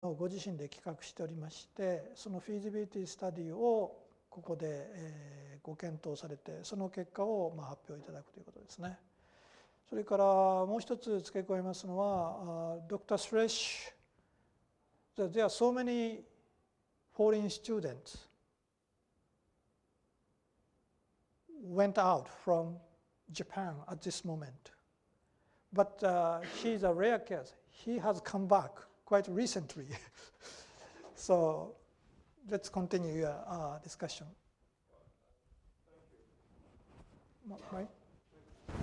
をご自身で企画しておりまして、そのフィージビリティスタディをここでご検討されて、その結果を発表いただくということですね。それからもう一つ付け加えますのは、Dr. Suresh, there are so many foreign students went out from Japan at this moment. But he's a rare case. He has come back quite recently. So let's continue your discussion.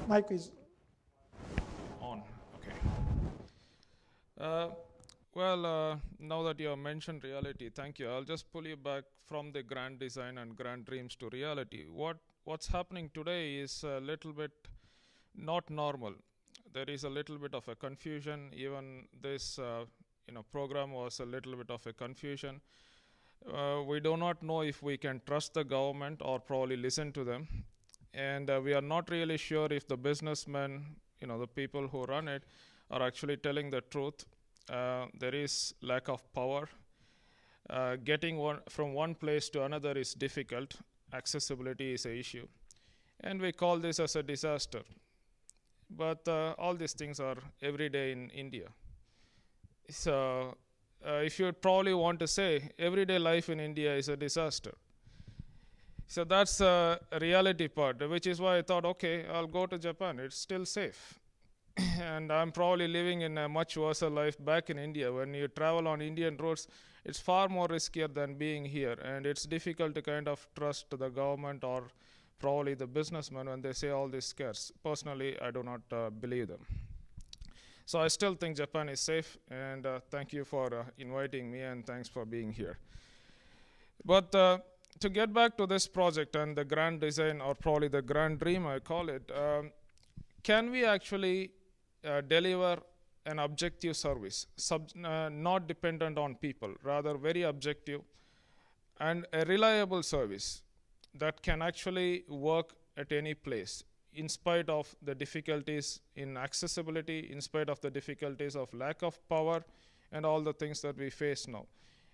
Mic is on. Okay. Now that you have mentioned reality, thank you. I'll just pull you back from the grand design and grand dreams to reality. What's happening today is a little bit not normal. There is a little bit of a confusion. Even this program was a little bit of a confusion. We do not know if we can trust the government or probably listen to them. And we are not really sure if the businessmen, the people who run it, are actually telling the truth. There is lack of power. Getting from one place to another is difficult. Accessibility is an issue. And we call this as a disaster. But all these things are every day in India. So if you probably want to say, everyday life in India is a disaster. So that's a reality part, which is why I thought, okay, I'll go to Japan. It's still safe. And I'm probably living in a much worse life back in India. When you travel on Indian roads, it's far more riskier than being here. And it's difficult to kind of trust the government or probably the businessmen when they say all these scares. Personally, I do not believe them. So I still think Japan is safe, and thank you for inviting me, and thanks for being here. But to get back to this project and the grand design, or probably the grand dream I call it, can we actually deliver an objective service, not dependent on people, rather very objective and a reliable service that can actually work at any place, in spite of the difficulties in accessibility, in spite of the difficulties of lack of power, and all the things that we face now.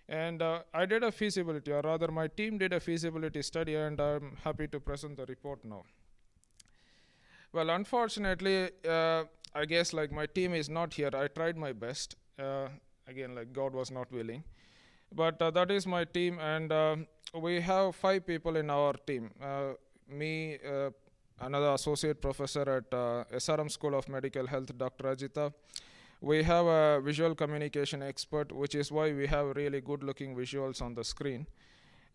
And I did a feasibility, or rather my team did a feasibility study, and I'm happy to present the report now. Well, unfortunately, I guess like my team is not here. I tried my best. Again, like God was not willing. But that is my team, and we have 5 people in our team. Me, another associate professor at SRM School of Medical Health, Dr. Ajita. We have a visual communication expert, which is why we have really good looking visuals on the screen.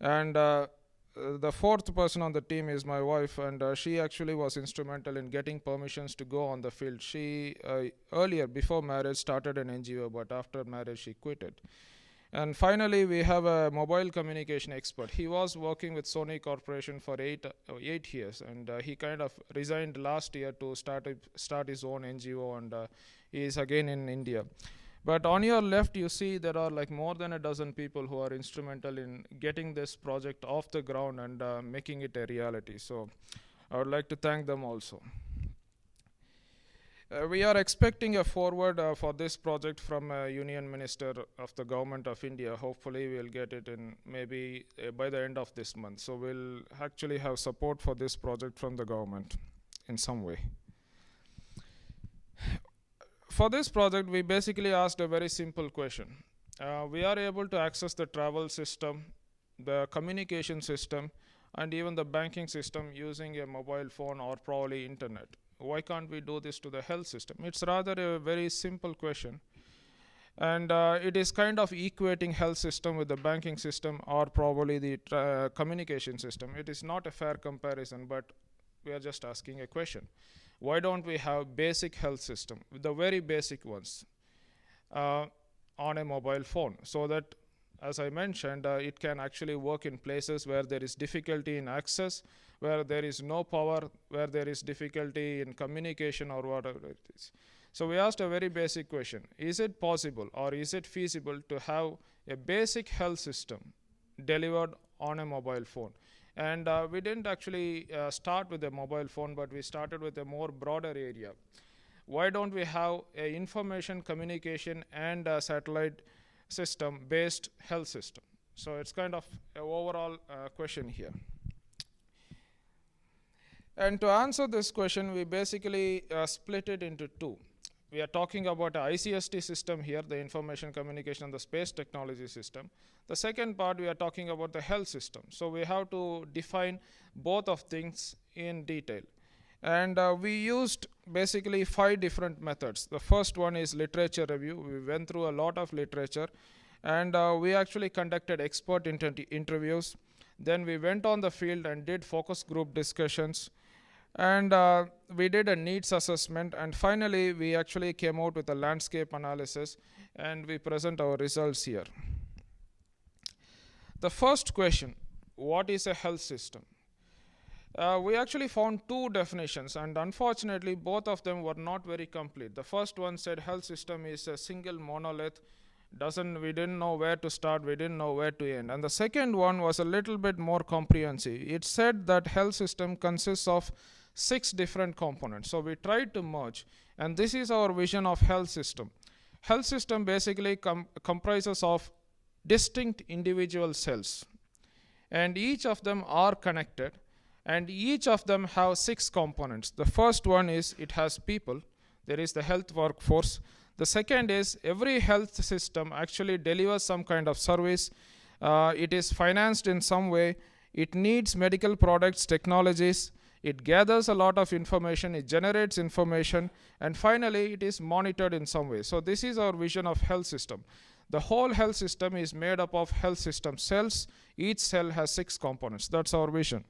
And the 4th person on the team is my wife, and she actually was instrumental in getting permissions to go on the field. She earlier, before marriage, started an NGO, but after marriage she quit it. And finally, we have a mobile communication expert. He was working with Sony Corporation for 8 years, and he kind of resigned last year to start his own NGO, and he is again in India. But on your left, you see there are like more than a dozen people who are instrumental in getting this project off the ground and making it a reality. So I would like to thank them also. We are expecting a forward for this project from a Union Minister of the Government of India. Hopefully we'll get it in maybe by the end of this month. So we'll actually have support for this project from the government in some way. For this project, we basically asked a very simple question. We are able to access the travel system, the communication system, and even the banking system using a mobile phone or probably internet. Why can't we do this to the health system? It's rather a very simple question. And it is kind of equating health system with the banking system or probably the communication system. It is not a fair comparison, but we are just asking a question. Why don't we have basic health system, the very basic ones, on a mobile phone, so that, as I mentioned, it can actually work in places where there is difficulty in access, where there is no power, where there is difficulty in communication or whatever it is. So we asked a very basic question. Is it possible or is it feasible to have a basic health system delivered on a mobile phone? And we didn't actually start with a mobile phone, but we started with a more broader area. Why don't we have a information, communication, and satellite system based health system. So it's kind of an overall question here. And to answer this question, we basically split it into two. We are talking about a ICST system here, the information communication and the space technology system. The second part, we are talking about the health system. So we have to define both of things in detail. And we used basically 5 different methods. The first one is literature review. We went through a lot of literature, and we actually conducted expert interviews. Then we went on the field and did focus group discussions. And we did a needs assessment, and finally we actually came out with a landscape analysis, and we present our results here. The first question, what is a health system? We actually found 2 definitions, and unfortunately both of them were not very complete. The first one said health system is a single monolith. We didn't know where to start, we didn't know where to end. And the second one was a little bit more comprehensive. It said that health system consists of 6 different components. So we tried to merge, and this is our vision of health system. Health system basically comprises of distinct individual cells, and each of them are connected, and each of them have 6 components. The first one is it has people. There is the health workforce. The second is every health system actually delivers some kind of service. It is financed in some way. It needs medical products, technologies. It gathers a lot of information. It generates information. And finally, it is monitored in some way. So this is our vision of health system. The whole health system is made up of health system cells. Each cell has 6 components. That's our vision.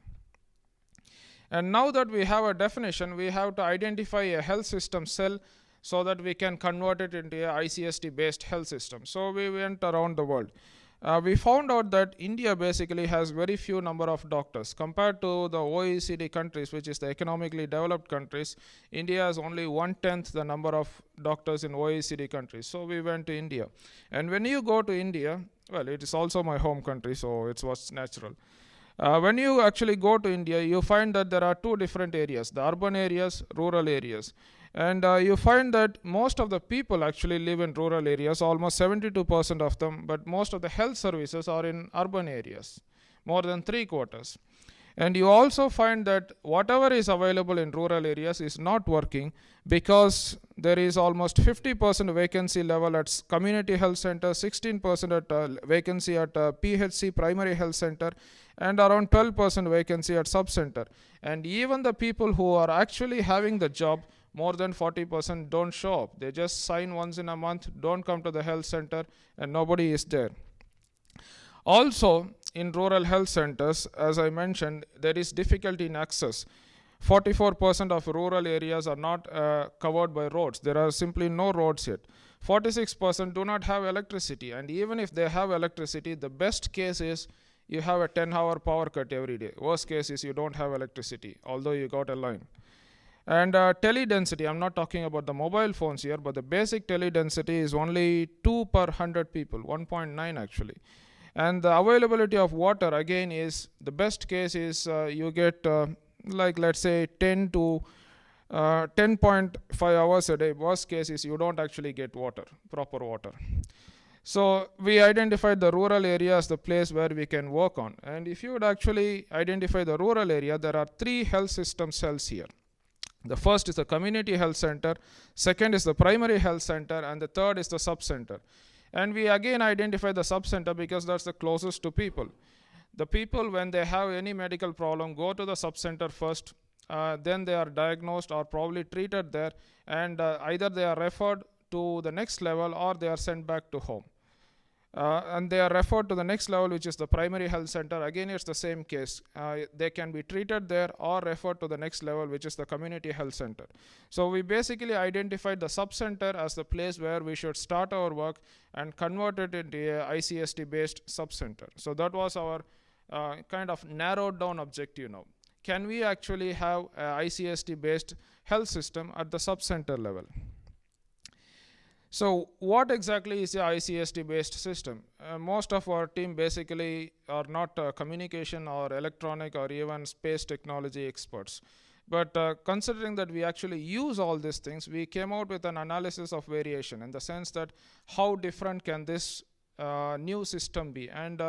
And now that we have a definition, we have to identify a health system cell so that we can convert it into a ICST based health system. So we went around the world. We found out that India basically has very few number of doctors. Compared to the OECD countries, which is the economically developed countries, India has only 1/10 the number of doctors in OECD countries. So we went to India. And when you go to India, well, it is also my home country, so it was natural. When you actually go to India, you find that there are 2 different areas, the urban areas, rural areas. And you find that most of the people actually live in rural areas, almost 72% of them, but most of the health services are in urban areas, more than 3/4. And you also find that whatever is available in rural areas is not working because there is almost 50% vacancy level at community health center, 16% at vacancy at PHC, primary health center, and around 12% vacancy at sub-center. And even the people who are actually having the job, more than 40% don't show up. They just sign once in a month, don't come to the health center, and nobody is there. Also, in rural health centers, as I mentioned, there is difficulty in access. 44% of rural areas are not covered by roads. There are simply no roads yet. 46% do not have electricity, and even if they have electricity, the best case is you have a 10-hour power cut every day. Worst case is you don't have electricity, although you got a line. And tele-density, I'm not talking about the mobile phones here, but the basic tele-density is only 2 per 100 people, 1.9 actually. And the availability of water, again, is the best case is you get like let's say 10 to 10.5 hours a day. Worst case is you don't actually get water, proper water. So we identified the rural area as the place where we can work on. And if you would actually identify the rural area, there are 3 health system cells here. The first is the community health center, second is the primary health center, and the third is the sub-center. And we again identify the sub-center because that's the closest to people. The people, when they have any medical problem, go to the sub-center first, then they are diagnosed or probably treated there, and either they are referred to the next level or they are sent back to home. And they are referred to the next level, which is the primary health center. Again, it's the same case. They can be treated there or referred to the next level, which is the community health center. So we basically identified the sub-center as the place where we should start our work and convert it into a ICST-based sub-center. So that was our kind of narrowed down objective now. Can we actually have an ICST-based health system at the sub-center level? So what exactly is the ICST-based system? Most of our team basically are not communication or electronic or even space technology experts. But considering that we actually use all these things, we came out with an analysis of variation in the sense that how different can this new system be? And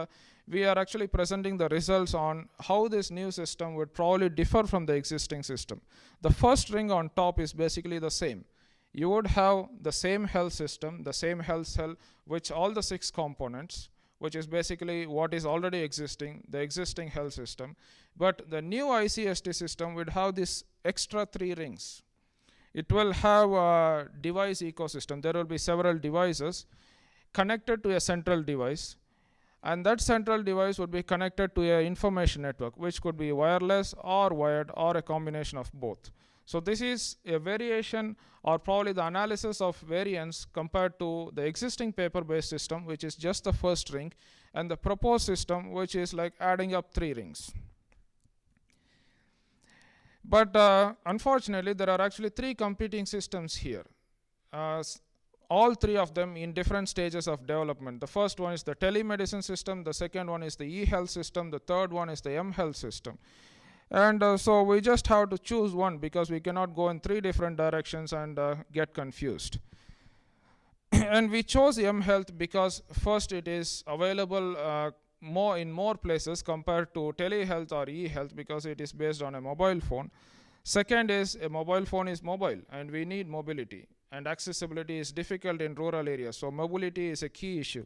we are actually presenting the results on how this new system would probably differ from the existing system. The first ring on top is basically the same. You would have the same health system, the same health cell, which all the 6 components, which is basically what is already existing, the existing health system. But the new ICST system would have this extra 3 rings. It will have a device ecosystem. There will be several devices connected to a central device, and that central device would be connected to an information network, which could be wireless or wired or a combination of both. So this is a variation, or probably the analysis of variance compared to the existing paper-based system, which is just the first ring, and the proposed system, which is like adding up 3 rings. But unfortunately, there are actually 3 competing systems here. All 3 of them in different stages of development. The first one is the telemedicine system, the second one is the e-health system, the third one is the m-health system. And so we just have to choose one, because we cannot go in 3 different directions and get confused. And we chose m-health because first, it is available in more places compared to telehealth or e-health, because it is based on a mobile phone. Second is, a mobile phone is mobile, and we need mobility, and accessibility is difficult in rural areas, so mobility is a key issue.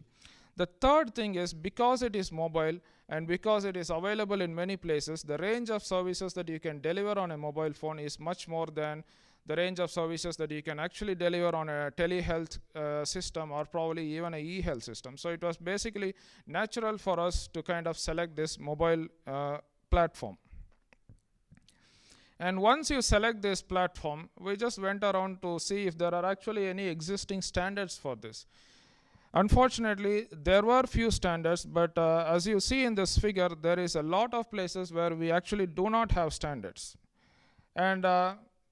The third thing is, because it is mobile and because it is available in many places, the range of services that you can deliver on a mobile phone is much more than the range of services that you can actually deliver on a telehealth system, or probably even a e-health system. So it was basically natural for us to kind of select this mobile platform. And once you select this platform, we just went around to see if there are actually any existing standards for this. Unfortunately, there were few standards, but as you see in this figure, there is a lot of places where we actually do not have standards. And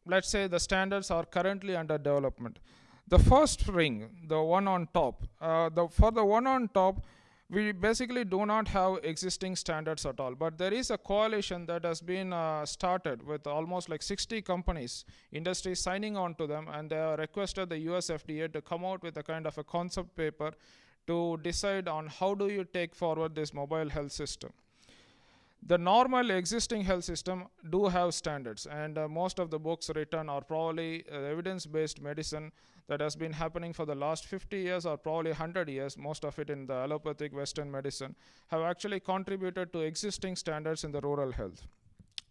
let's say the standards are currently under development. The first ring, the one on top, for the one on top, we basically do not have existing standards at all, but there is a coalition that has been started with almost like 60 companies, industries signing on to them, and they have requested the US FDA to come out with a kind of a concept paper to decide on how do you take forward this mobile health system. The normal existing health system do have standards, and most of the books written are probably evidence-based medicine that has been happening for the last 50 years or probably 100 years, most of it in the allopathic Western medicine, have actually contributed to existing standards in the rural health.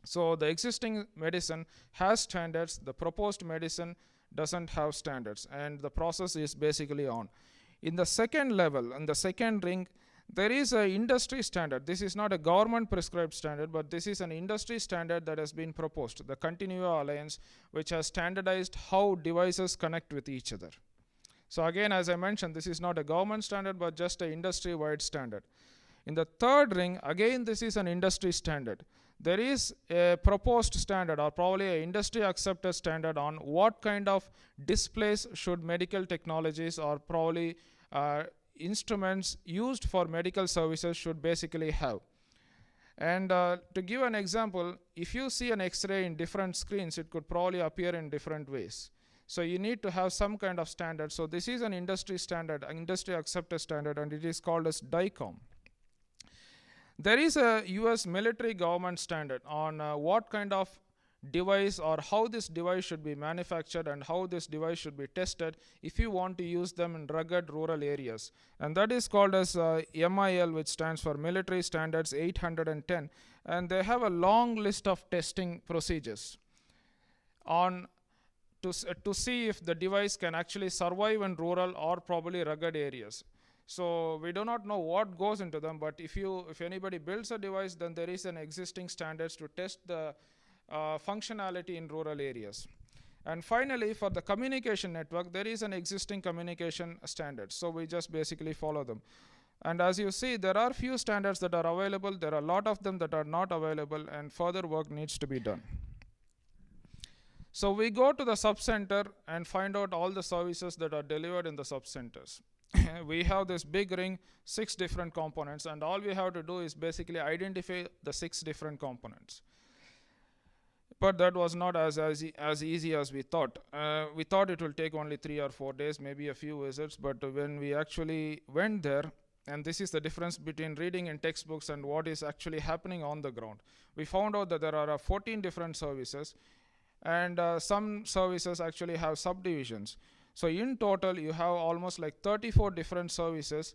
So the existing medicine has standards, the proposed medicine doesn't have standards, and the process is basically on. In the second level, in the second ring, there is an industry standard. This is not a government prescribed standard, but this is an industry standard that has been proposed, the Continua Alliance, which has standardized how devices connect with each other. So again, as I mentioned, this is not a government standard, but just an industry-wide standard. In the third ring, again, this is an industry standard. There is a proposed standard, or probably an industry accepted standard, on what kind of displays should medical technologies, or probably instruments used for medical services should basically have. And to give an example, if you see an X-ray in different screens, it could probably appear in different ways. So you need to have some kind of standard. So this is an industry standard, an industry accepted standard, and it is called as DICOM. There is a US military government standard on what kind of device, or how this device should be manufactured and how this device should be tested if you want to use them in rugged rural areas. And that is called as MIL, which stands for Military Standards 810. And they have a long list of testing procedures on to see if the device can actually survive in rural or probably rugged areas. So we do not know what goes into them, but if anybody builds a device, then there is an existing standards to test the functionality in rural areas. And finally, for the communication network, there is an existing communication standard. So we just basically follow them. And as you see, there are few standards that are available. There are a lot of them that are not available, and further work needs to be done. So we go to the subcenter and find out all the services that are delivered in the subcenters. We have this big ring, 6 different components, and all we have to do is basically identify the 6 different components. But that was not as easy as we thought. We thought it will take only 3 or 4 days, maybe a few visits, but when we actually went there, And this is the difference between reading in textbooks and what is actually happening on the ground. We found out that there are 14 different services, and some services actually have subdivisions. So in total, you have almost like 34 different services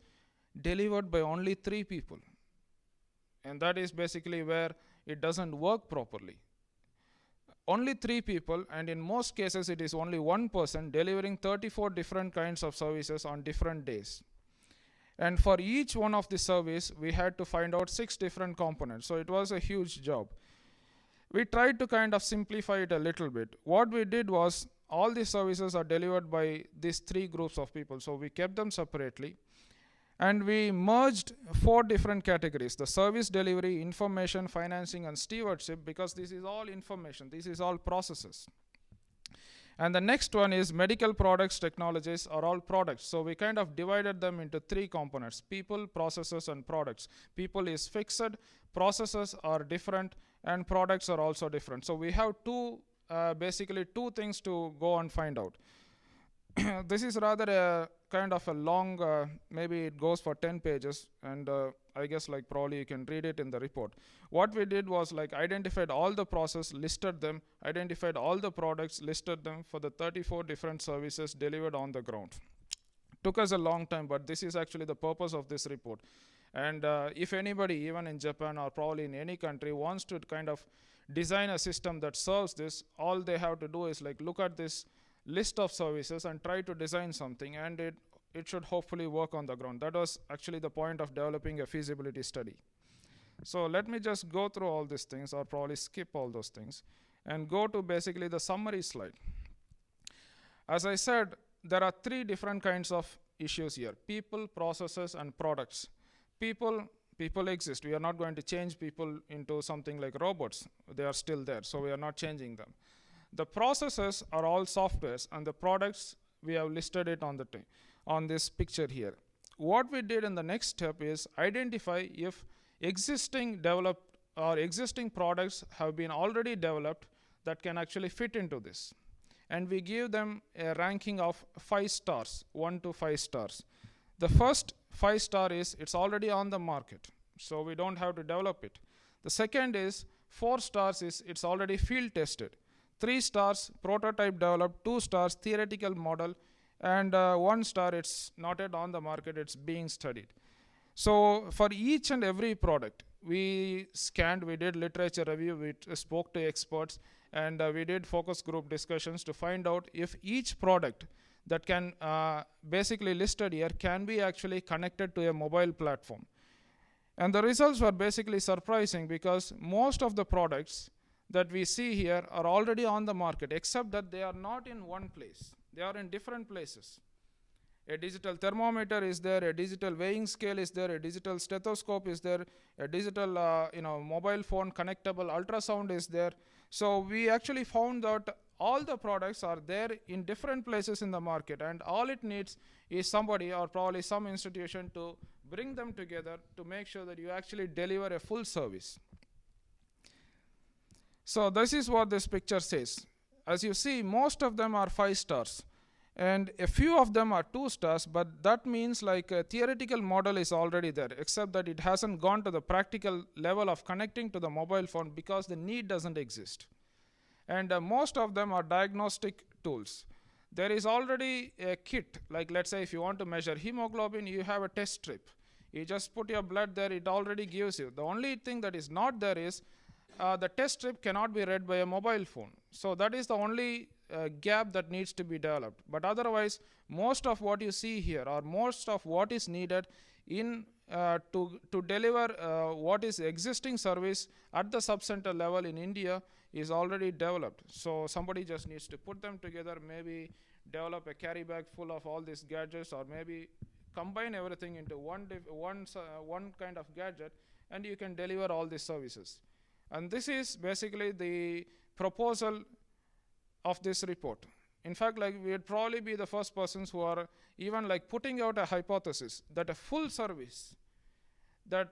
delivered by only 3 people. And that is basically where it doesn't work properly. Only 3 people, and in most cases it is only one person delivering 34 different kinds of services on different days. And for each one of the service, we had to find out 6 different components. So it was a huge job. We tried to kind of simplify it a little bit. What we did was, all the services are delivered by these 3 groups of people. So we kept them separately. And we merged 4 different categories: the service delivery, information, financing, and stewardship, because this is all information, this is all processes. And the next one is medical products, technologies, are all products. So we kind of divided them into 3 components: people, processes, and products. People is fixed, processes are different, and products are also different. So we have basically two things to go and find out. This is rather a kind of a long, maybe it goes for 10 pages, and I guess like probably you can read it in the report. What we did was like identified all the process, listed them, identified all the products, listed them for the 34 different services delivered on the ground. Took us a long time, but this is actually the purpose of this report. And if anybody, even in Japan or probably in any country, wants to kind of design a system that serves this, all they have to do is like look at this list of services and try to design something, and it should hopefully work on the ground. That was actually the point of developing a feasibility study. So let me just go through all these things, or probably skip all those things, and go to basically the summary slide. As I said, there are 3 different kinds of issues here: people, processes, and products. People exist. We are not going to change people into something like robots. They are still there, so we are not changing them. The processes are all softwares, and the products, we have listed it on this picture here. What we did in the next step is identify if existing developed or existing products have been already developed that can actually fit into this. And we give them a ranking of 5 stars, 1 to 5 stars. The first 5 star is it's already on the market, so we don't have to develop it. The second is 4 stars is it's already field tested. 3 stars, prototype developed. 2 stars, theoretical model. And 1 star, it's not yet on the market, it's being studied. So for each and every product, we scanned, we did literature review, we spoke to experts, and we did focus group discussions to find out if each product that can basically listed here can be actually connected to a mobile platform. And the results were basically surprising, because most of the products that we see here are already on the market, except that they are not in one place. They are in different places. A digital thermometer is there, a digital weighing scale is there, a digital stethoscope is there, a digital mobile phone connectable ultrasound is there. So we actually found that all the products are there in different places in the market, and all it needs is somebody, or probably some institution, to bring them together to make sure that you actually deliver a full service. So this is what this picture says. As you see, most of them are 5 stars, and a few of them are 2 stars, but that means like a theoretical model is already there, except that it hasn't gone to the practical level of connecting to the mobile phone because the need doesn't exist. And most of them are diagnostic tools. There is already a kit, like let's say if you want to measure hemoglobin, you have a test strip. You just put your blood there, it already gives you. The only thing that is not there is the test strip cannot be read by a mobile phone. So that is the only gap that needs to be developed. But otherwise, most of what you see here, or most of what is needed in to deliver what is existing service at the sub-center level in India is already developed. So somebody just needs to put them together, maybe develop a carry bag full of all these gadgets, or maybe combine everything into one kind of gadget, and you can deliver all these services. And this is basically the proposal of this report. In fact, like we would probably be the first persons who are even like putting out a hypothesis that a full service that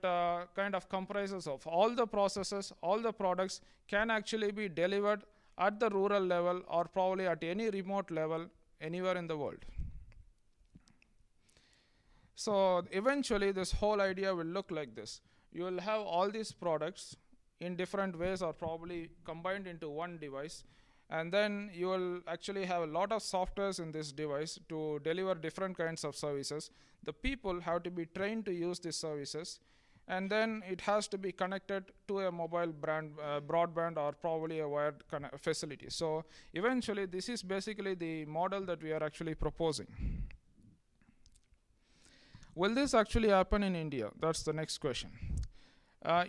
kind of comprises of all the processes, all the products, can actually be delivered at the rural level, or probably at any remote level anywhere in the world. So eventually this whole idea will look like this. You will have all these products in different ways or probably combined into one device, and then you will actually have a lot of softwares in this device to deliver different kinds of services. The people have to be trained to use these services, and then it has to be connected to a mobile broadband or probably a wired facility. So eventually this is basically the model that we are actually proposing. Will this actually happen in India? That's the next question.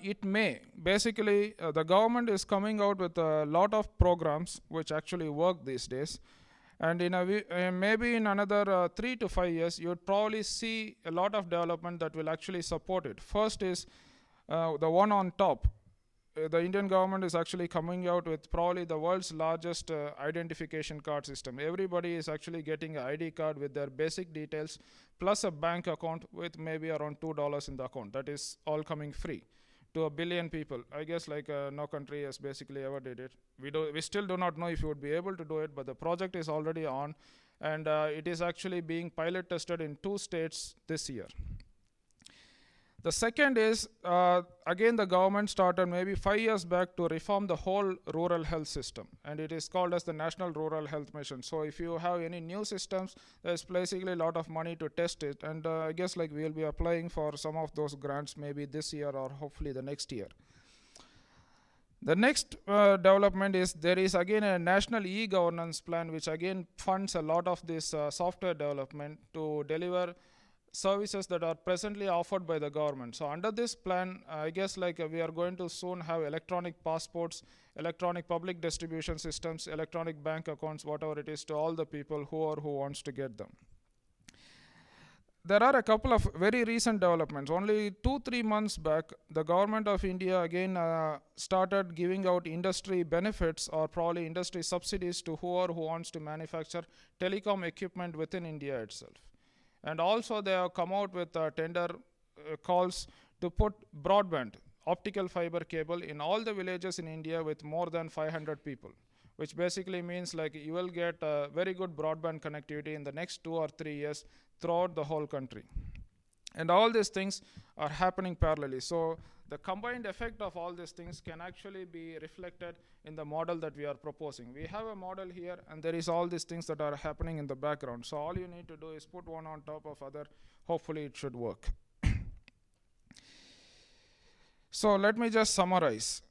It may. Basically, the government is coming out with a lot of programs which actually work these days. And maybe in another 3 to 5 years, you would probably see a lot of development that will actually support it. First is the one on top. The Indian government is actually coming out with probably the world's largest identification card system. Everybody is actually getting an ID card with their basic details plus a bank account with maybe around $2 in the account. That is all coming free to 1 billion people. I guess like no country has basically ever did it. We still do not know if you would be able to do it, but the project is already on, and it is actually being pilot tested in 2 states this year. The second is, again, the government started maybe 5 years back to reform the whole rural health system, and it is called as the National Rural Health Mission. So if you have any new systems, there's basically a lot of money to test it, and I guess like we'll be applying for some of those grants maybe this year or hopefully the next year. The next development is there is again a national e-governance plan which again funds a lot of this software development to deliver services that are presently offered by the government. So under this plan, I guess like we are going to soon have electronic passports, electronic public distribution systems, electronic bank accounts, whatever it is, to all the people who wants to get them. There are a couple of very recent developments. Only 2-3 months back, the government of India again started giving out industry benefits or probably industry subsidies to who wants to manufacture telecom equipment within India itself. And also they have come out with tender calls to put broadband, optical fiber cable in all the villages in India with more than 500 people, which basically means like you will get very good broadband connectivity in the next 2 or 3 years throughout the whole country. And all these things are happening parallelly. So the combined effect of all these things can actually be reflected in the model that we are proposing. We have a model here, and there is all these things that are happening in the background. So all you need to do is put one on top of other. Hopefully it should work. So let me just summarize.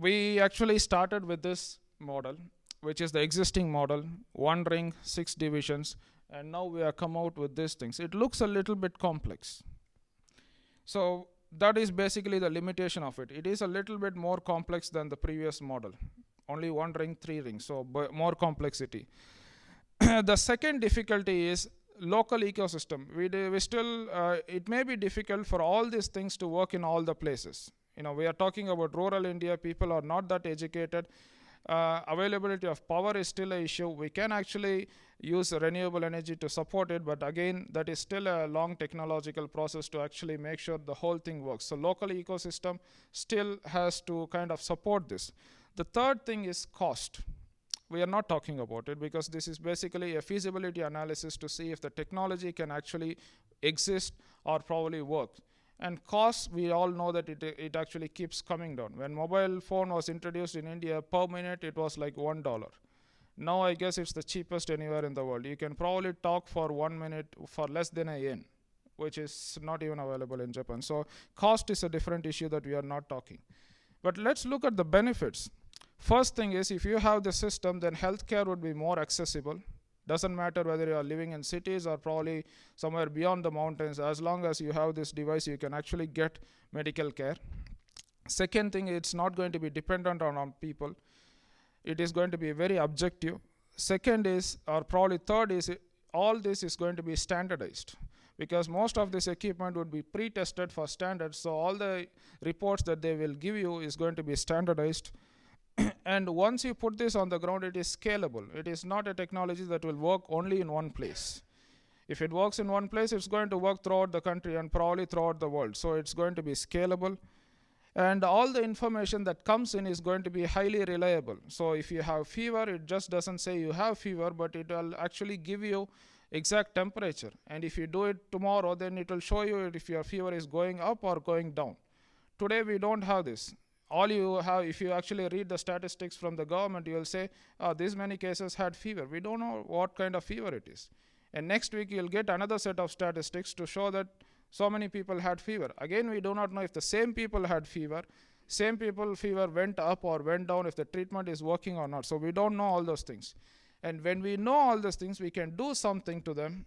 We actually started with this model, which is the existing model, 1 ring, 6 divisions, and now we have come out with these things. It looks a little bit complex. So that is basically the limitation of it. It is a little bit more complex than the previous model. Only 1 ring, 3 rings, so more complexity. The second difficulty is local ecosystem. We still, it may be difficult for all these things to work in all the places. We are talking about rural India. People are not that educated. Availability of power is still an issue. We can actually use renewable energy to support it, but again, that is still a long technological process to actually make sure the whole thing works. So local ecosystem still has to kind of support this. The third thing is cost. We are not talking about it because this is basically a feasibility analysis to see if the technology can actually exist or probably work. And cost, we all know that it actually keeps coming down. When mobile phone was introduced in India, per minute it was like $1. Now I guess it's the cheapest anywhere in the world. You can probably talk for 1 minute for less than a yen, which is not even available in Japan. So cost is a different issue that we are not talking. But let's look at the benefits. First thing is, if you have the system, then healthcare would be more accessible. Doesn't matter whether you are living in cities or probably somewhere beyond the mountains. As long as you have this device, you can actually get medical care. Second thing, it's not going to be dependent on people. It is going to be very objective. Second is, or probably third is, all this is going to be standardized, because most of this equipment would be pre-tested for standards. So all the reports that they will give you is going to be standardized. And once you put this on the ground, it is scalable. It is not a technology that will work only in one place. If it works in one place, it's going to work throughout the country and probably throughout the world. So it's going to be scalable. And all the information that comes in is going to be highly reliable. So if you have fever, it just doesn't say you have fever, but it will actually give you exact temperature. And if you do it tomorrow, then it will show you if your fever is going up or going down. Today we don't have this. All you have, if you actually read the statistics from the government, you will say, this many cases had fever. We don't know what kind of fever it is. And next week you'll get another set of statistics to show that so many people had fever. Again, we do not know if the same people had fever, same people fever went up or went down, if the treatment is working or not. So we don't know all those things. And when we know all those things, we can do something to them,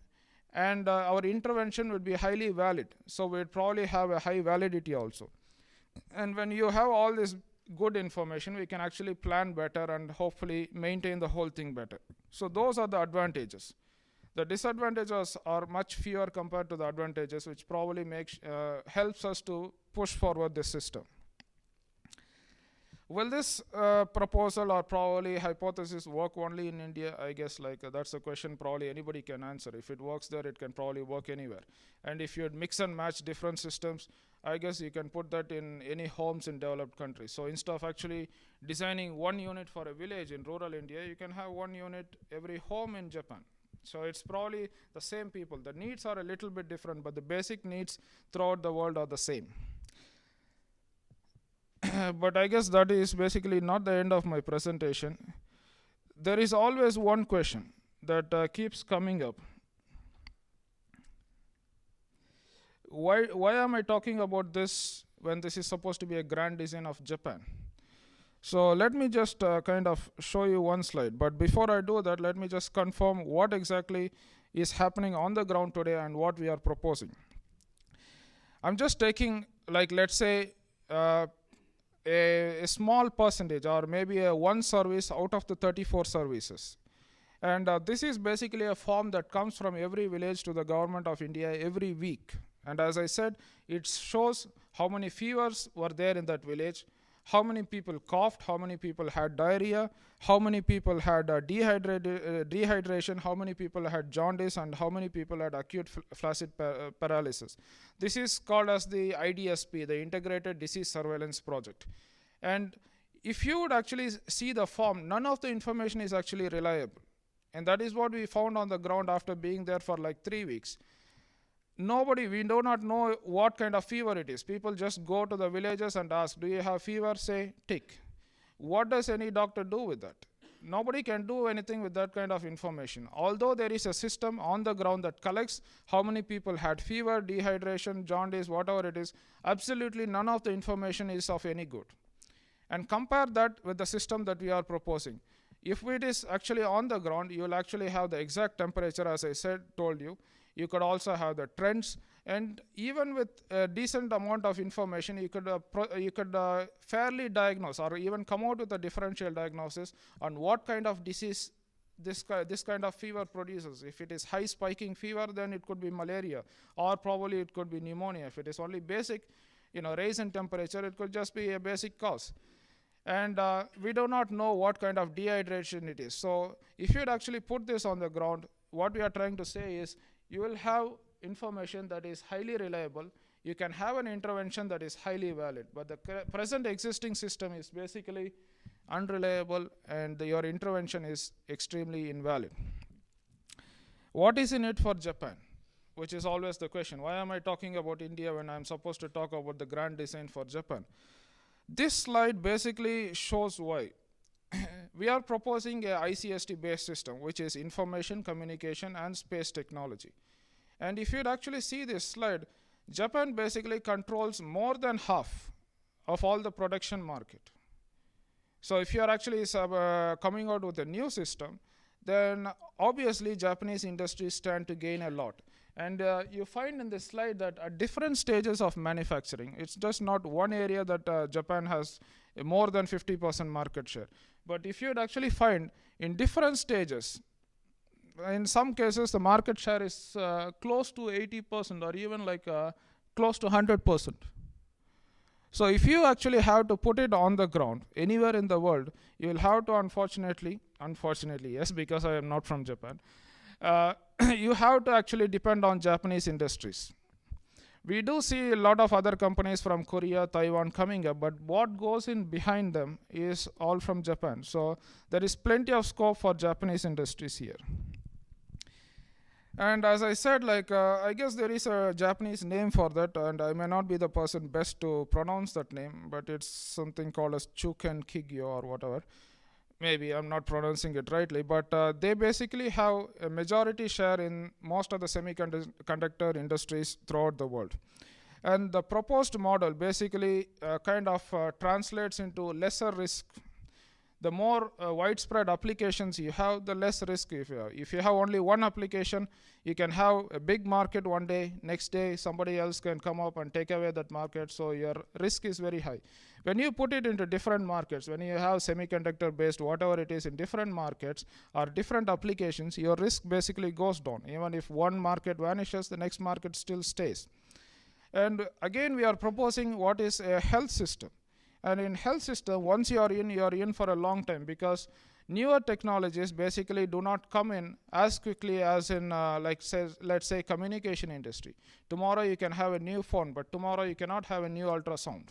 and our intervention would be highly valid. So we'd probably have a high validity also. And when you have all this good information, we can actually plan better and hopefully maintain the whole thing better. So those are the advantages. The disadvantages are much fewer compared to the advantages, which probably helps us to push forward this system. Will this proposal or probably hypothesis work only in India? I guess that's a question probably anybody can answer. If it works there, it can probably work anywhere. And if you'd mix and match different systems, I guess you can put that in any homes in developed countries. So instead of actually designing one unit for a village in rural India, you can have one unit every home in Japan. So it's probably the same people. The needs are a little bit different, but the basic needs throughout the world are the same. But I guess that is basically not the end of my presentation. There is always one question that keeps coming up. Why am I talking about this when this is supposed to be a grand design of Japan? So let me just kind of show you one slide. But before I do that, let me just confirm what exactly is happening on the ground today and what we are proposing. I'm just taking, let's say, a small percentage or maybe one service out of the 34 services. And this is basically a form that comes from every village to the government of India every week. And as I said, it shows how many fevers were there in that village, how many people coughed, how many people had diarrhea, how many people had dehydration, how many people had jaundice, and how many people had acute flaccid paralysis. This is called as the IDSP, the Integrated Disease Surveillance Project. And if you would actually see the form, none of the information is actually reliable. And that is what we found on the ground after being there for 3 weeks. We do not know what kind of fever it is. People just go to the villages and ask, do you have fever? Say, tick. What does any doctor do with that? Nobody can do anything with that kind of information. Although there is a system on the ground that collects how many people had fever, dehydration, jaundice, whatever it is, absolutely none of the information is of any good. And compare that with the system that we are proposing. If it is actually on the ground, you will actually have the exact temperature, as I told you. You could also have the trends, and even with a decent amount of information, you could fairly diagnose or even come out with a differential diagnosis on what kind of disease this kind of fever produces. If it is high spiking fever, then it could be malaria, or probably it could be pneumonia. If it is only basic, raise in temperature, it could just be a basic cause. And we do not know what kind of dehydration it is. So if you'd actually put this on the ground, what we are trying to say is, you will have information that is highly reliable. You can have an intervention that is highly valid. But the present existing system is basically unreliable, and your intervention is extremely invalid. What is in it for Japan? Which is always the question. Why am I talking about India when I'm supposed to talk about the grand design for Japan? This slide basically shows why. We are proposing a ICST-based system, which is information, communication, and space technology. And if you'd actually see this slide, Japan basically controls more than half of all the production market. So if you are actually coming out with a new system, then obviously Japanese industries stand to gain a lot. And you find in this slide that at different stages of manufacturing, it's just not one area that Japan has more than 50% market share. But if you'd actually find in different stages, in some cases the market share is close to 80% or even close to 100%. So if you actually have to put it on the ground anywhere in the world, you will have to unfortunately yes, because I am not from Japan, you have to actually depend on Japanese industries. We do see a lot of other companies from Korea, Taiwan coming up, but what goes in behind them is all from Japan. So there is plenty of scope for Japanese industries here. And as I said, like I guess there is a Japanese name for that, and I may not be the person best to pronounce that name, but it's something called as Chuken Kigyo or whatever. Maybe I'm not pronouncing it rightly, but they basically have a majority share in most of the semiconductor industries throughout the world. And the proposed model basically kind of translates into lesser risk. The more widespread applications you have, the less risk you have. If you have only one application, you can have a big market one day, next day somebody else can come up and take away that market, so your risk is very high. When you put it into different markets, when you have semiconductor based whatever it is in different markets or different applications, your risk basically goes down. Even if one market vanishes, the next market still stays. And again, we are proposing what is a health system. And in health system, once you are in for a long time, because newer technologies basically do not come in as quickly as in let's say communication industry. Tomorrow you can have a new phone, but tomorrow you cannot have a new ultrasound.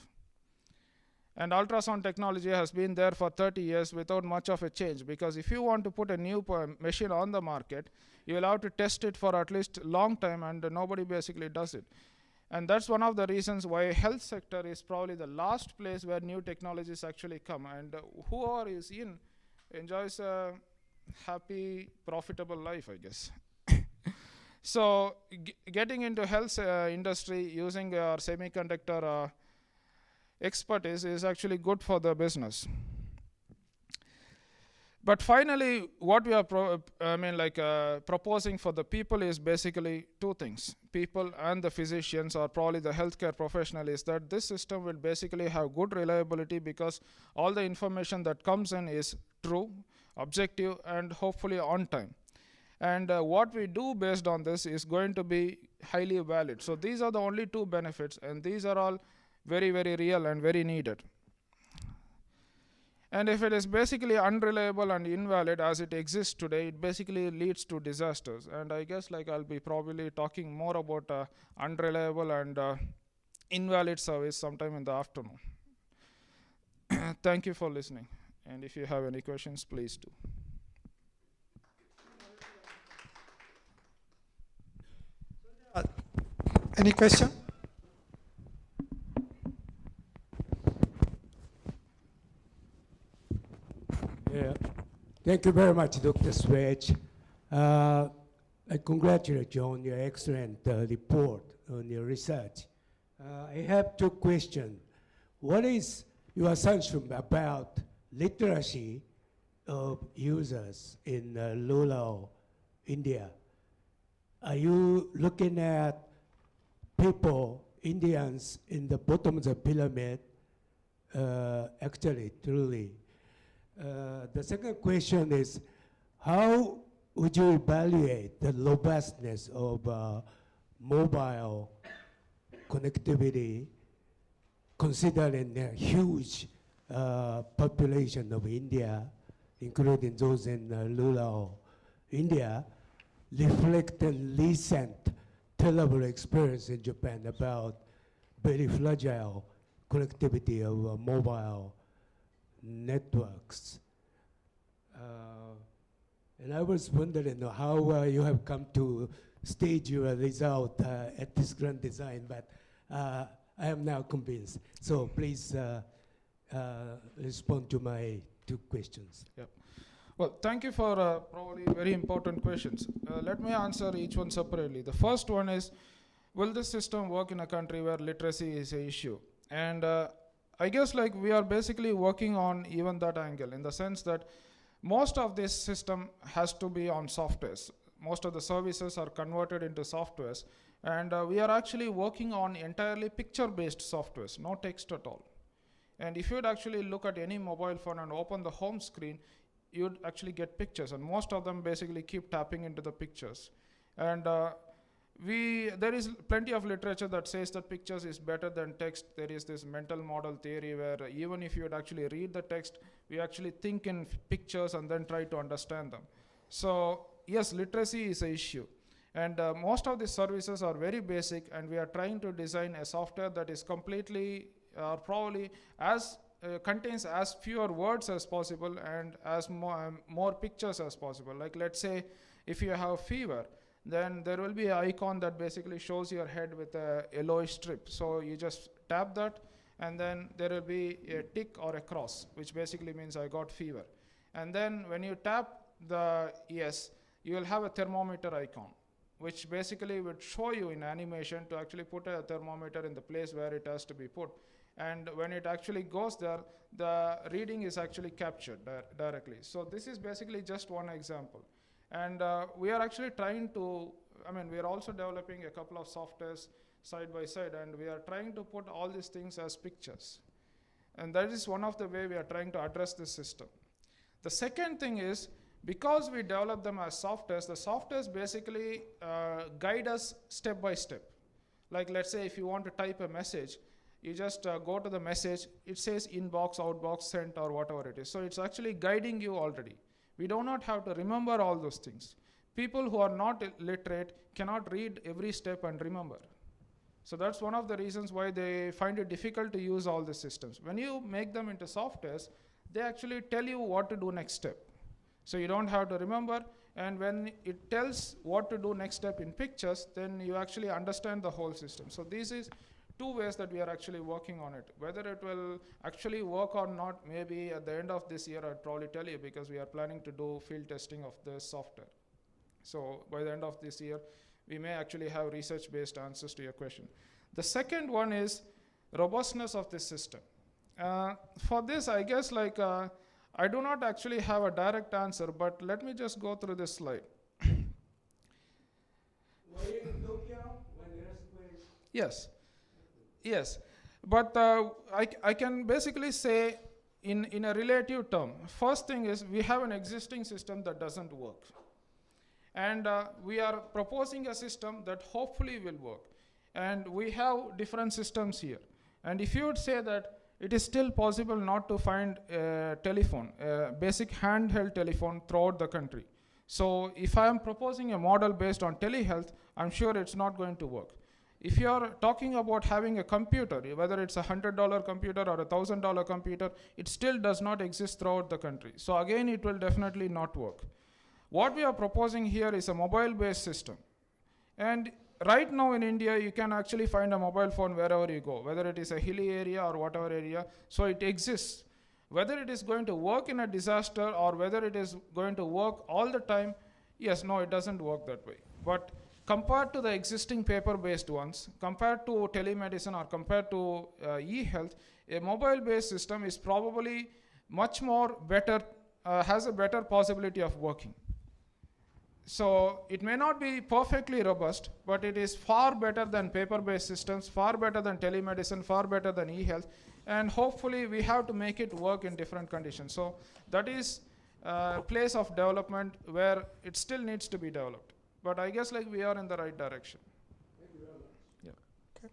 And ultrasound technology has been there for 30 years without much of a change, because if you want to put a new machine on the market, you will have to test it for at least a long time, and nobody basically does it. And that's one of the reasons why health sector is probably the last place where new technologies actually come. And whoever is in enjoys a happy, profitable life, I guess. So getting into health industry using our semiconductor expertise is actually good for the business. But finally, what we are proposing for the people is basically two things. People and the physicians, or probably the healthcare professional, is that this system will basically have good reliability, because all the information that comes in is true, objective, and hopefully on time. And what we do based on this is going to be highly valid. So these are the only two benefits, and these are all very, very real and very needed. And if it is basically unreliable and invalid as it exists today, it basically leads to disasters. And I guess I'll be probably talking more about unreliable and invalid service sometime in the afternoon. Thank you for listening. And if you have any questions, please do. Any question? Yeah. Thank you very much, Dr. Suresh. I congratulate you on your excellent report on your research. I have two questions. What is your assumption about literacy of users in rural India? Are you looking at people, Indians, in the bottom of the pyramid, actually, truly? The second question is, how would you evaluate the robustness of mobile connectivity, considering the huge population of India, including those in rural India, reflecting recent terrible experience in Japan about very fragile connectivity of mobile networks. And I was wondering how you have come to stage your result at this grand design, but I am now convinced. So please respond to my two questions. Yep. Well, thank you for probably very important questions. Let me answer each one separately. The first one is, will this system work in a country where literacy is an issue? And I guess we are basically working on even that angle, in the sense that most of this system has to be on softwares. Most of the services are converted into softwares, and we are actually working on entirely picture-based softwares, no text at all. And if you'd actually look at any mobile phone and open the home screen, you'd actually get pictures, and most of them basically keep tapping into the pictures. And there is plenty of literature that says that pictures is better than text. There is this mental model theory where even if you would actually read the text, we actually think in pictures and then try to understand them. So yes, literacy is an issue. And most of these services are very basic, and we are trying to design a software that is completely probably as contains as fewer words as possible and as more pictures as possible. Like let's say if you have fever, then there will be an icon that basically shows your head with a yellowish strip. So you just tap that, and then there will be a tick or a cross, which basically means I got fever. And then when you tap the yes, you will have a thermometer icon, which basically would show you in animation to actually put a thermometer in the place where it has to be put. And when it actually goes there, the reading is actually captured directly. So this is basically just one example. And we are actually trying to, we are also developing a couple of softwares side by side, and we are trying to put all these things as pictures. And that is one of the way we are trying to address this system. The second thing is, because we develop them as softwares, the softwares basically guide us step by step. Like let's say if you want to type a message, you just go to the message, it says inbox, outbox, sent, or whatever it is. So it's actually guiding you already. We do not have to remember all those things. People who are not literate cannot read every step and remember. So that's one of the reasons why they find it difficult to use all the systems. When you make them into softwares, they actually tell you what to do next step. So you don't have to remember, and when it tells what to do next step in pictures, then you actually understand the whole system. So this is two ways that we are actually working on it. Whether it will actually work or not, maybe at the end of this year I'd probably tell you, because we are planning to do field testing of the software. So by the end of this year, we may actually have research-based answers to your question. The second one is robustness of this system. For this, I guess I do not actually have a direct answer, but let me just go through this slide. Yes. Yes, but I can basically say in a relative term. First thing is, we have an existing system that doesn't work. And we are proposing a system that hopefully will work. And we have different systems here. And if you would say that it is still possible not to find a telephone, a basic handheld telephone throughout the country. So if I am proposing a model based on telehealth, I'm sure it's not going to work. If you are talking about having a computer, whether it's a $100 computer or a $1,000 computer, it still does not exist throughout the country. So again, it will definitely not work. What we are proposing here is a mobile-based system. And right now in India, you can actually find a mobile phone wherever you go, whether it is a hilly area or whatever area. So it exists. Whether it is going to work in a disaster or whether it is going to work all the time, yes, no, it doesn't work that way. But compared to the existing paper-based ones, compared to telemedicine or compared to e-health, a mobile-based system is probably much more better, has a better possibility of working. So it may not be perfectly robust, but it is far better than paper-based systems, far better than telemedicine, far better than e-health, and hopefully we have to make it work in different conditions. So that is a place of development where it still needs to be developed. But I guess we are in the right direction. Thank you very much. Okay.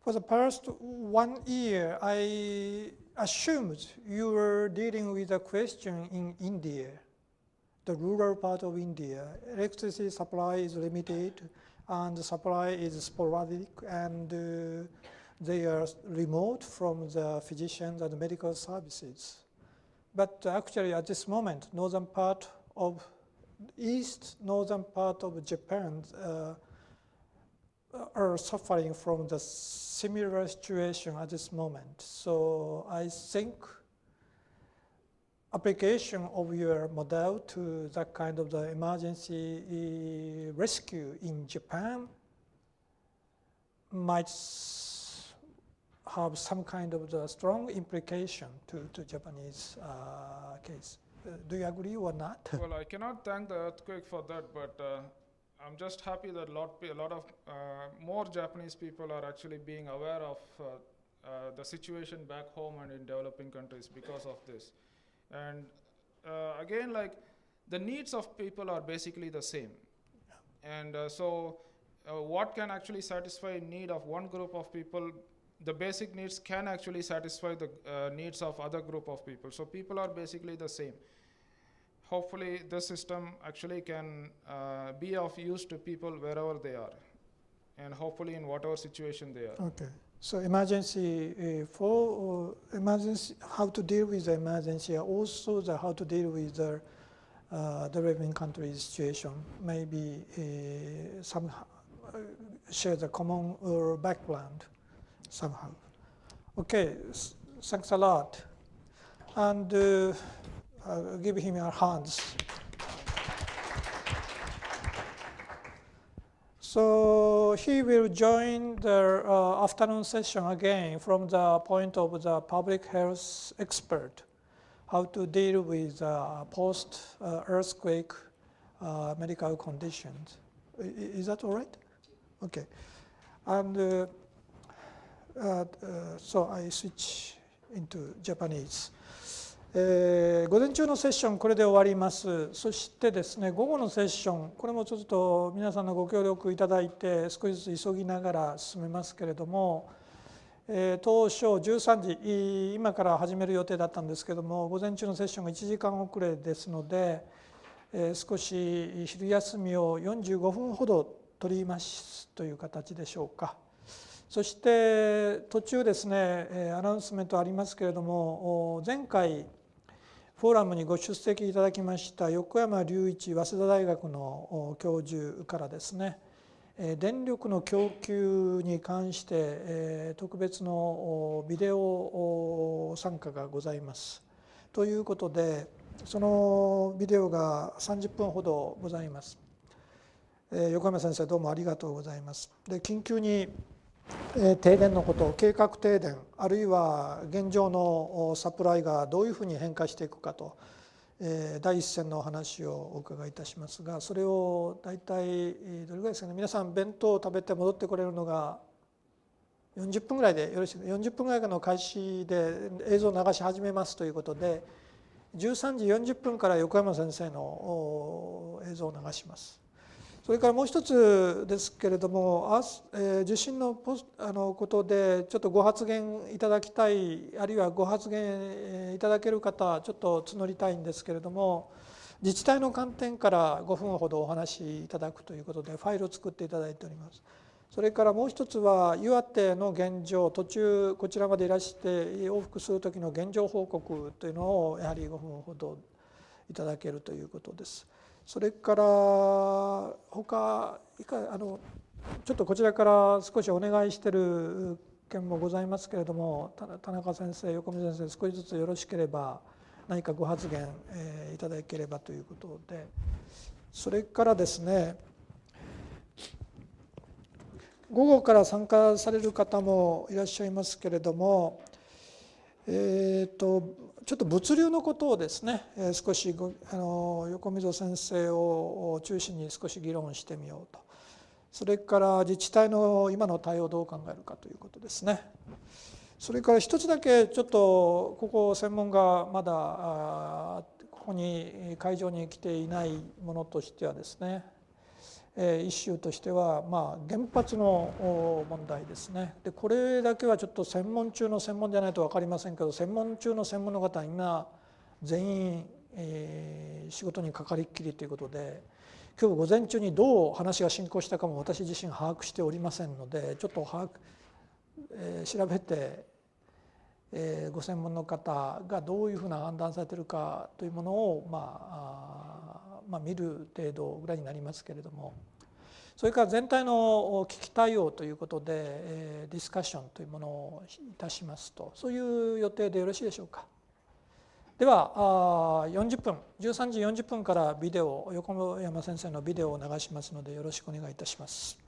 For the past 1 year, I assumed you were dealing with a question in India, the rural part of India. Electricity supply is limited, and the supply is sporadic, and they are remote from the physicians and medical services. But actually at this moment, northern part of Japan are suffering from the similar situation at this moment. So I think application of your model to that kind of the emergency rescue in Japan might have some kind of the strong implication to Japanese case. Do you agree or not? Well, I cannot thank the earthquake for that, but I'm just happy that a lot of more Japanese people are actually being aware of the situation back home and in developing countries because of this. And again, the needs of people are basically the same. And so what can actually satisfy need of one group of people, the basic needs can actually satisfy the needs of other group of people. So people are basically the same. Hopefully this system actually can be of use to people wherever they are, and hopefully in whatever situation they are. Okay, So emergency for emergency, how to deal with the emergency, also how to deal with the developing countries situation. Maybe some share the common background somehow. Okay, thanks a lot, and give him your hands. So he will join the afternoon session again from the point of the public health expert, how to deal with post-earthquake medical conditions. Is that all right? Okay. And so I switch into Japanese. 午前中のセッションこれで終わります。そしてですね、午後のセッション、これもちょっと皆さんのご協力いただいて少しずつ急ぎながら進めますけれども、当初13時今から始める予定だったんですけども、午前中のセッションが1時間遅れですので、少し昼休みを45分ほど取りますという形でしょうか。そして途中ですね、アナウンスメントありますけれども、前回フォーラムにご出席いただきました横山隆一早稲田大学の教授からですね、電力の供給に関して特別のビデオ参加がございます。ということで、そのビデオが30分ほどございます。横山先生どうもありがとうございます。で、緊急に停電のこと、計画停電、あるいは現状のサプライがどういうふうに変化していくかと、第一線のお話をお伺いいたしますが、それを大体どれぐらいですかね、皆さん弁当を食べて戻ってこれるのが40分ぐらいでよろしいですか。40分ぐらいの開始で映像を流し始めますということで、13時40分から横山先生の映像を流します。それからもう一つですけれども、受信のことでちょっとご発言いただきたい、あるいはご発言いただける方ちょっと募りたいんですけれども、自治体の観点から5分ほどお話しいただくということでファイルを作っていただいております。それからもう一つは岩手の現状、途中こちらまでいらして往復する時の現状報告というのをやはり5分ほどいただけるということです。それから他ちょっとこちらから少しお願いしている件もございますけれども、田中先生、横溝先生、少しずつよろしければ何かご発言いただければということで、それからですね、午後から参加される方もいらっしゃいますけれども、ちょっと物流のことをですね、少し横溝先生を中心に少し議論してみようと。それから自治体の今の対応をどう考えるかということですね。それから一つだけちょっとここ専門がまだここに会場に来ていないものとしてはですね、イシューとしては原発の問題ですね。でこれだけはちょっと専門中の専門じゃないと分かりませんけど、専門中の専門の方みんな全員、仕事にかかりっきりということで、今日午前中にどう話が進行したかも私自身把握しておりませんので、ちょっと調べて、ご専門の方がどういうふうな判断されているかというものを見る程度ぐらいになりますけれども、それから全体の危機対応ということでディスカッションというものをいたしますと、そういう予定でよろしいでしょうか。では40分、13時40分からビデオ、横山先生のビデオを流しますのでよろしくお願いいたします。